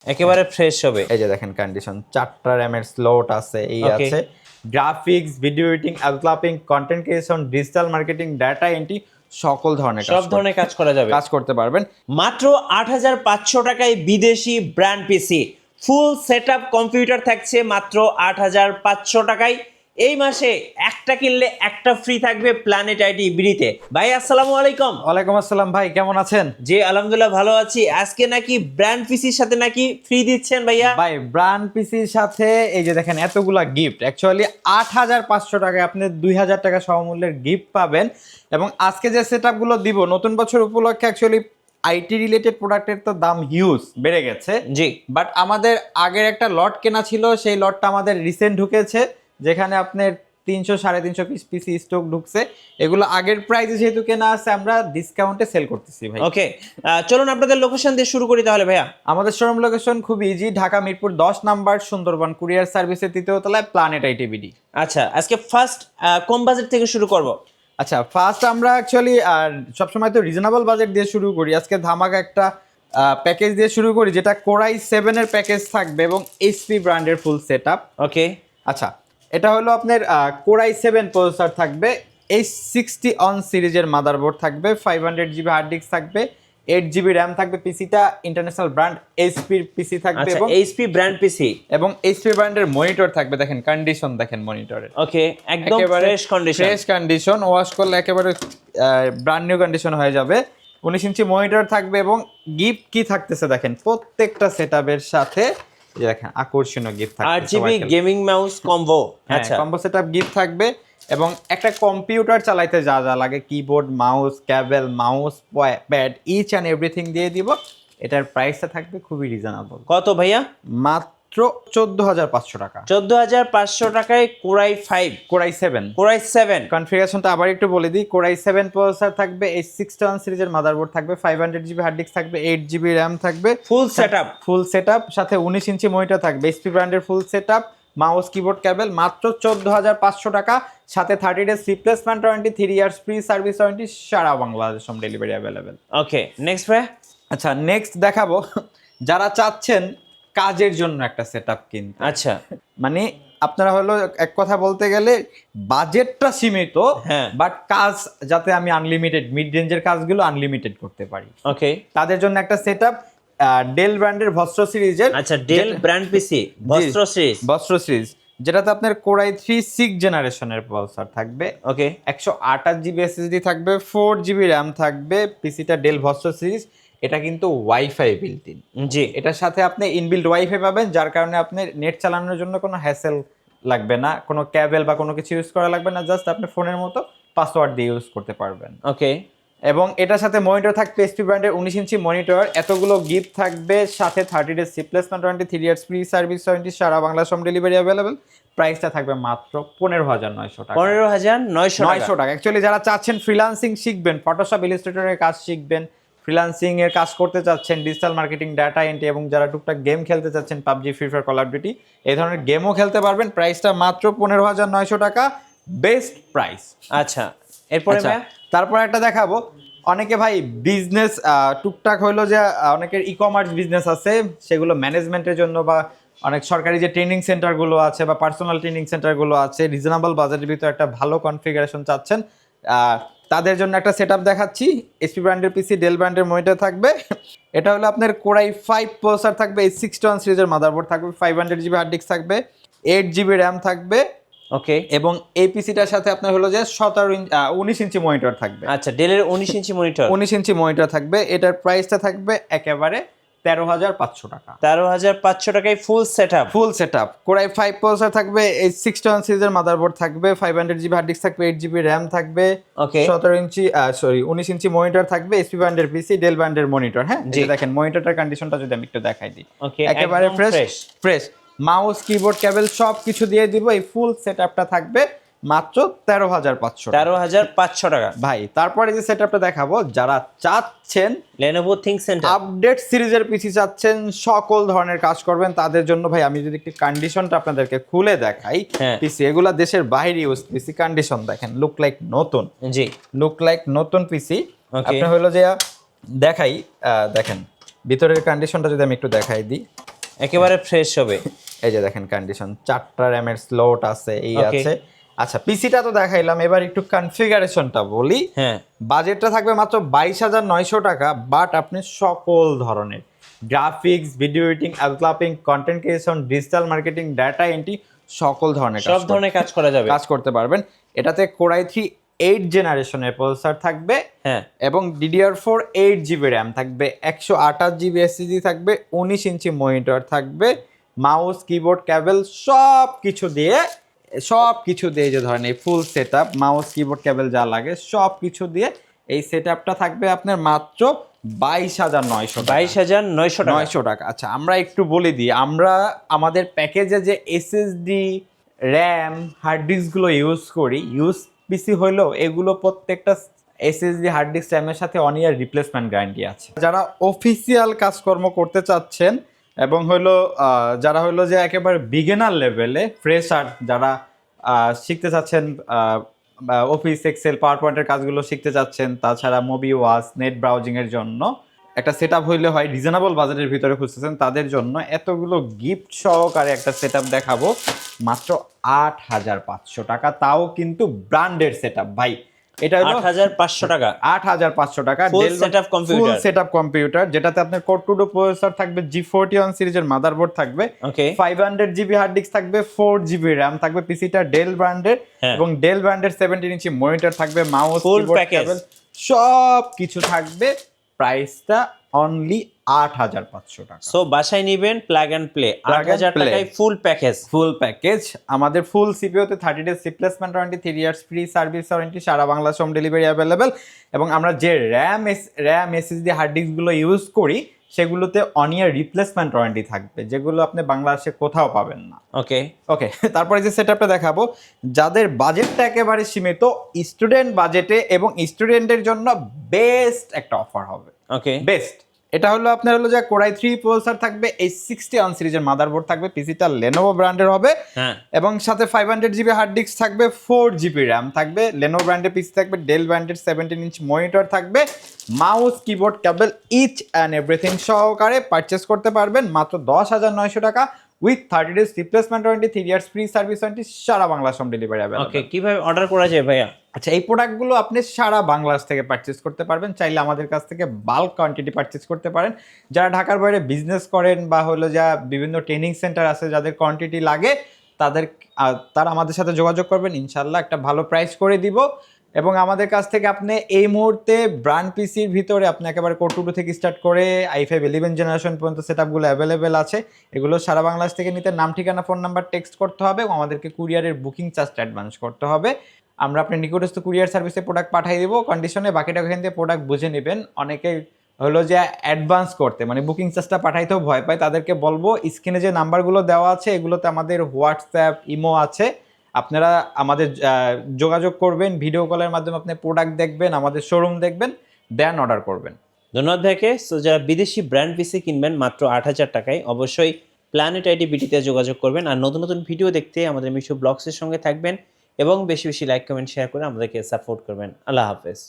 একেবারে ফ্রেশ হবে। এই যে দেখেন কন্ডিশন, 4টা র্যামের স্লট আছে, এই আছে graphics, video editing, uploading, content creation, digital marketing, data entry, সকল ধরনের সব ধরনের কাজ করা যাবে, কাজ করতে পারবেন। মাত্র ৮৫০০ টাকায় বিদেশি ব্র্যান্ড পিসি ফুল সেটআপ কম্পিউটার থাকছে মাত্র ৮৫০০ টাকায়। এই মাসে একটা কিনলে একটা ফ্রি থাকবে প্ল্যানেট আইটি বিডিতে। ভাই আসসালামু আলাইকুম। ওয়ালাইকুম আসসালাম ভাই, কেমন আছেন? জি আলহামদুলিল্লাহ ভালো আছি। আজকে নাকি ব্র্যান্ড পিসির সাথে নাকি ফ্রি দিচ্ছেন ভাইয়া? ভাই ব্র্যান্ড পিসির সাথে এই যে দেখেন এতগুলা গিফট, অ্যাকচুয়ালি ৮৫০০ টাকায় আপনি ২০০০ টাকা সমমূল্যের গিফট পাবেন। এবং আজকে যে সেটআপগুলো দিব নতুন বছর উপলক্ষে, অ্যাকচুয়ালি আইটি রিলেটেড প্রোডাক্টের তো দাম হিউজ বেড়ে গেছে। জি, বাট আমাদের আগের একটা লট কেনা ছিল, সেই লটটা আমাদের রিসেন্ট ঢুকেছে, যেখানে আপনার ৩০০-৩৫০ পিস পিসি স্টক ঢুকছে। এগুলো আগের প্রাইসে যেহেতু কেনা আছে, আমরা ডিসকাউন্টে সেল করতেছি ভাই। ওকে, চলুন আপনাদের লোকেশন দিয়ে শুরু করি তাহলে ভাইয়া। আমাদের শোরুম লোকেশন খুব easy, Dhaka Mirpur 10 number, Sundarban courier সার্ভিসের ৩য় তলায়, প্ল্যানেট আইটি বিডি। আচ্ছা, আজকে ফার্স্ট কম বাজেট থেকে শুরু করব। আচ্ছা, ফার্স্ট আমরা অ্যাকচুয়ালি সবসময় তো রিজনেবল বাজেট দিয়ে শুরু করি। আজকে ধামাকা একটা প্যাকেজ দিয়ে শুরু করি, যেটা কোরাই 7 এর প্যাকেজ থাকবে এবং এইচপি ব্র্যান্ডের ফুল সেটআপ। ওকে, আচ্ছা, এটা হলো আপনার কোরাই 7 প্রসেসর থাকবে, H60 অন সিরিজের মাদারবোর্ড থাকবে, 500 জিবি হার্ড ডিস্ক থাকবে, 8 জিবি র্যাম থাকবে। পিসিটা ইন্টারন্যাশনাল ব্র্যান্ড এইচপির পিসি থাকবে আচ্ছা এবং এইচপি ব্র্যান্ড পিসি এবং এইচপি ব্র্যান্ডের মনিটর থাকবে। দেখেন কন্ডিশন, দেখেন মনিটরের ওকে, একদম fresh condition, fresh condition, wash করলে একেবারে ব্র্যান্ড নিউ কন্ডিশন হয়ে যাবে। 19 ইঞ্চি মনিটর থাকবে এবং গিফট কি থাকতেছে দেখেন, প্রত্যেকটা সেটআপের সাথে এই দেখেন আকর্ষণীয় গিফট থাকবে। 8 জিবি গেমিং মাউস কম্বো। আচ্ছা, কম্বো সেটআপ গিফট থাকবে এবং একটা কম্পিউটার চালাইতে যা যা লাগে, keyboard, mouse, cable, mouse pad, each and everything দিয়ে দিব। এটার প্রাইসটা থাকবে খুবই রিজনেবল। কত ভাইয়া? মাত্র 14,500 টাকা। 14,500 টাকায় কোরাই 5, কোরাই 7, কোরাই 7। কনফিগারেশনটা আবার একটু বলে দিই। কোরাই 7 প্রসেসর থাকবে, H61 সিরিজের মাদারবোর্ড থাকবে, 500 জিবি হার্ড ডিস্ক থাকবে, 8 জিবি র্যাম থাকবে, ফুল সেটআপ, ফুল সেটআপ, সাথে 19 ইঞ্চি মনিটর থাকবে, এইচপি ব্র্যান্ডের full setup, mouse, keyboard, cable, মাত্র 14,500 টাকা। সাথে 30 days replacement warranty, 3 years free service warranty, সারা Bangladesh home delivery available. Okay, next ভাই। আচ্ছা, নেক্সট দেখাবো যারা চাচ্ছেন কাজের জন্য একটা সেটআপ কিনতে। আচ্ছা, মানে আপনারা হলো এক কথা বলতে গেলে বাজেটটা সীমিত, হ্যাঁ, বাট কাজ যাতে আমি আনলিমিটেড, মিড রেঞ্জের কাজগুলো আনলিমিটেড করতে পারি, ওকে, তাদের জন্য একটা সেটআপ ডেল ব্র্যান্ডের ভস্ত্র সিরিজের। আচ্ছা, ডেল ব্র্যান্ড পিসি বস্ত্র সিরিজ, ভস্ত্র সিরিজ, যেটাতে আপনার কোরাই 3 6 জেনারেশনের প্রসেসর থাকবে, ওকে, 128 জিবি এসএসডি থাকবে, 4 জিবি র্যাম থাকবে। পিসিটা ডেল ভস্ত্র সিরিজ, এটা কিন্তু ওয়াইফাই বিল্ট ইন। জি, এটার সাথে আপনি ইনবিল্ট ওয়াইফাই পাবেন, যার কারণে আপনি নেট চালানোর জন্য কোনো হ্যাসেল লাগবে না, কোনো কেবল বা কোনো কিছু ইউজ করা লাগবে না, জাস্ট আপনি ফোনের মতো পাসওয়ার্ড দিয়ে ইউজ করতে পারবেন। ওকে, এবং এটার সাথে মনিটর থাকবে এইচপি ব্র্যান্ডের 19 ইঞ্চি মনিটর, এতগুলো গিফট থাকবে, সাথে 30 days replacement warranty, 3 years free service warranty, সারা বাংলাদেশ হোম ডেলিভারি অ্যাভেলেবেল। প্রাইসটা থাকবে মাত্র 15,900 টাকা। 15,900 টাকা। অ্যাকচুয়ালি যারা চাচ্ছেন ফ্রিল্যান্সিং শিখবেন, ফটোশপ, ইলাস্ট্রেটরের কাজ শিখবেন, ফ্রিল্যান্সিং এর কাজ করতে চাচ্ছেন, ডিজিটাল মার্কেটিং, ডাটা এন্ট্রি, এবং যারা টুকটাক গেম খেলতে চাচ্ছেন, PUBG, free fire, call of duty, এই ধরনের গেমও খেলতে পারবেন। প্রাইসটা মাত্র 15,900 টাকা, বেস্ট প্রাইস। আচ্ছা, এরপরে ভাইয়া? তারপর একটা দেখাবো, অনেকে ভাই বিজনেস টুকটাক হইলো যে অনেকের ই কমার্স বিজনেস আছে, সেগুলো ম্যানেজমেন্টের জন্য, বা অনেক সরকারি যে ট্রেনিং সেন্টারগুলো আছে বা পার্সোনাল ট্রেনিং সেন্টারগুলো আছে, রিজনেবল বাজেটের ভিতরে একটা ভালো কনফিগারেশন চাচ্ছেন, তাদের জন্য একটা সেটআপ দেখাচ্ছি। এইচপি ব্র্যান্ডের পিসি, ডেল ব্র্যান্ডের মনিটর থাকবে। এটা হলো আপনার কোরাই 5 প্রসেসর থাকবে, H61 সিরিজের মাদারবোর্ড থাকবে, 500 জিবি হার্ড ডিস্ক থাকবে, 8 জিবি র্যাম থাকবে, ওকে, এবং এই পিসিটার সাথে আপনার হলো যে 19 ইঞ্চি মনিটর থাকবে। আচ্ছা, ডেলের 19 ইঞ্চি মনিটর, 19 ইঞ্চি মনিটর থাকবে। এটার প্রাইসটা থাকবে একেবারে 13,500 টাকা। 13,500 টাকায় full setup, full setup. Core i 5 processor থাকবে, H61 সিরিজের মাদারবোর্ড থাকবে, 500 জিবি হার্ড ডিস্ক থাকবে, 8 জিবি র্যাম থাকবে, ওকে, 19 ইঞ্চি মনিটর থাকবে, এইচপি ব্র্যান্ডের পিসি, ডেল ব্র্যান্ডের মনিটর। হ্যাঁ, এই দেখেন মনিটরটার কন্ডিশনটা যদি আমি একটু দেখাই দিই, ওকে, একেবারে ফ্রেশ। মাউস, কিবোর্ড, কেবল সব কিছু দিয়ে দিব। এই ফুল সেটআপটা থাকবে মাত্র 13,500 টাকা। 13,500 টাকা ভাই তারপরে যে সেটআপটা দেখাবো, যারা চাচ্ছেন Lenovo ThinkCentre আপডেট সিরিজের পিসি চাচ্ছেন, সকল ধরনের কাজ করবেন, তাদের জন্য ভাই আমি যদি একটু কন্ডিশনটা আপনাদেরকে খুলে দেখাই, পিসি এগুলা দেশের বাইরে ইউজ পিসি, কন্ডিশন দেখেন, লুক লাইক নতুন, জি, লুক লাইক নতুন পিসি। আপনি হলো যে দেখাই, দেখেন ভিতরের কন্ডিশনটা যদি আমি একটু দেখাই দিই, একেবারে ফ্রেশ হবে। এই যে দেখেন কন্ডিশন, 4টা র্যামের স্লট আছে, এই Okay. আছে। আচ্ছা পিসিটা তো দেখাইলাম, এবার একটু কনফিগারেশনটা বলি। হ্যাঁ, বাজেটটা থাকবে মাত্র 22,900 টাকা, বাট আপনি সকল ধরনের গ্রাফিক্স, ভিডিও এডিটিং, অ্যালক্লাপিং, content creation, digital marketing, data entry সকল ধরনের সব ধরনের কাজ করা যাবে। কাজ করতে পারবেন। এটাতে Core i3 8 জেনারেশনের প্রসেসর থাকবে, হ্যাঁ, এবং DDR4 8GB র্যাম থাকবে, 128GB SSD থাকবে, 19 ইঞ্চি মনিটর থাকবে, মাউস, কিবোর্ড, কেবল সব কিছু দিয়ে যে ধরেন এই full set up, mouse, keyboard, cable যা লাগে সব কিছু দিয়ে এই সেট আপটা থাকবে আপনার মাত্র 22,900 টাকা। 22,900 টাকা। আচ্ছা আমরা একটু বলে দিই, আমরা আমাদের প্যাকেজে যে এসএসডি, র্যাম, হার্ড ডিস্কগুলো ইউজ করি, ইউজ পিসি হইলেও এগুলো প্রত্যেকটা এসএসডি, হার্ড ডিস্ক, র্যামের সাথে 1 ইয়ার রিপ্লেসমেন্ট গ্যারান্টি আছে। যারা অফিসিয়াল কাজকর্ম করতে চাচ্ছেন এবং যারা হলো যে একেবারে বিগিনার লেভেলে ফ্রেশার, যারা শিখতে চাচ্ছেন অফিস, এক্সেল, পাওয়ার পয়েন্টের কাজগুলো শিখতে চাচ্ছেন, তাছাড়া মুভি ওয়াচ, নেট ব্রাউজিং এর জন্য একটা সেট আপ হইলে হয়, রিজনেবল বাজেটের ভিতরে খুঁজতেছেন তাদের জন্য এতগুলো গিফট সহকারে একটা সেট আপ দেখাবো মাত্র 8,500 টাকা, তাও কিন্তু ব্র্যান্ডের সেট আপ ভাই। এটা হলো 8,500 টাকা। 8,500 টাকা full setup computer. Full setup computer, যেটাতে আপনার Core 2 প্রসেসর থাকবে, G41 সিরিজের মাদারবোর্ড থাকবে, ওকে, 500GB হার্ড ডিস্ক থাকবে, 4GB র্যাম থাকবে, পিসিটা ডেল ব্র্যান্ডের এবং ডেল ব্র্যান্ডের 17 ইঞ্চি মনিটর থাকবে, মাউস, ফুল কিবোর্ড, প্যাকেজ কেবল সব কিছু থাকবে। প্রাইসটা অনলি 8,500 টাকা। সো বাসায় নেবেন প্লাগ এন্ড প্লে, 8,000 টাকায় ফুল প্যাকেজ। Full package. আমাদের ফুল সিপিইউতে 30 days replacement warranty, 3 years free service warranty, সারা বাংলাদেশ হোম ডেলিভারি অ্যাভেলেবেল। এবং আমরা যে র্যাম এসএসডি হার্ড ডিস্কগুলো ইউজ করি সেগুলোতে 1 ইয়ার রিপ্লেসমেন্ট ওয়ারেন্টি থাকবে, যেগুলো আপনি বাংলাদেশে কোথাও পাবেন না। ওকে তারপরে যে সেটআপটা দেখাবো, যাদের বাজেটটা একেবারে সীমিত, স্টুডেন্ট বাজেটে এবং স্টুডেন্টের জন্য বেস্ট একটা অফার হবে। বেস্ট এটা হলো আপনার হলো যে Core i3 প্রসেসর থাকবে, H61 সিরিজের মাদারবোর্ড থাকবে, পিসিটা Lenovo ব্র্যান্ডের হবে, এবং সাথে 500GB হার্ড ডিস্ক থাকবে, 4GB র্যাম থাকবে, Lenovo ব্র্যান্ডের পিসি থাকবে, ডেল ব্র্যান্ডের 17 ইঞ্চ মনিটর থাকবে, mouse, keyboard, cable each and everything সহকারে পারচেস করতে পারবেন মাত্র 10,900 টাকা with 30 days replacement warranty, 3 years free service warranty, সারা Bangladesh home delivery available. Okay, কিভাবে অর্ডার করা যায় ভাইয়া? আচ্ছা এই প্রোডাক্টগুলো আপনি সারা বাংলাদেশ থেকে পারচেস করতে পারবেন, চাইলে আমাদের কাছ থেকে বাল্ক কোয়ান্টিটি পারচেস করতে পারেন। যারা ঢাকার বাইরে বিজনেস করেন বা হলো যা বিভিন্ন ট্রেনিং সেন্টার আছে, যাদের কোয়ান্টিটি লাগে তারা আমাদের সাথে যোগাযোগ করবেন, ইনশাল্লাহ একটা ভালো প্রাইস করে দিব। এবং আমাদের কাছ থেকে আপনি এই মুহূর্তে ব্র্যান্ড পিসির ভিতরে আপনি একেবারে Core 2 থেকে স্টার্ট করে i5 11 জেনারেশন পর্যন্ত সেটআপগুলো অ্যাভেলেবেল আছে। এগুলো সারা বাংলাদেশ থেকে নিতে নাম, ঠিকানা, ফোন নাম্বার টেক্সট করতে হবে এবং আমাদেরকে কুরিয়ারের বুকিং চার্জটা অ্যাডভান্স করতে হবে। আমরা আপনার নিকটস্থ কুরিয়ার সার্ভিসে প্রোডাক্ট পাঠিয়ে দেবো কন্ডিশনে, বাকিটা ওখান থেকে প্রোডাক্ট বুঝে নেবেন। অনেকে হলো যে অ্যাডভান্স করতে মানে বুকিং চার্জটা পাঠাইতেও ভয় পায়, তাদেরকে বলবো স্ক্রিনে যে নাম্বারগুলো দেওয়া আছে এগুলোতে আমাদের হোয়াটসঅ্যাপ, ইমো আছে, আপনারা আমাদের যোগাযোগ করবেন, ভিডিও কলের মাধ্যমে আপনি প্রোডাক্ট দেখবেন, আমাদের শোরুম দেখবেন, দেন অর্ডার করবেন। ধন্যবাদ ভাইকে। সো যারা বিদেশি ব্র্যান্ড পিসি কিনবেন মাত্র 8,000 টাকায়, অবশ্যই প্ল্যানেট আইডি বিটিতে যোগাযোগ করবেন। আর নতুন নতুন ভিডিও দেখতে আমাদের মিশু ব্লগসের সঙ্গে থাকবেন এবং বেশি বেশি লাইক, কমেন্ট, শেয়ার করে আমাদেরকে সাপোর্ট করবেন। আল্লাহ হাফেজ।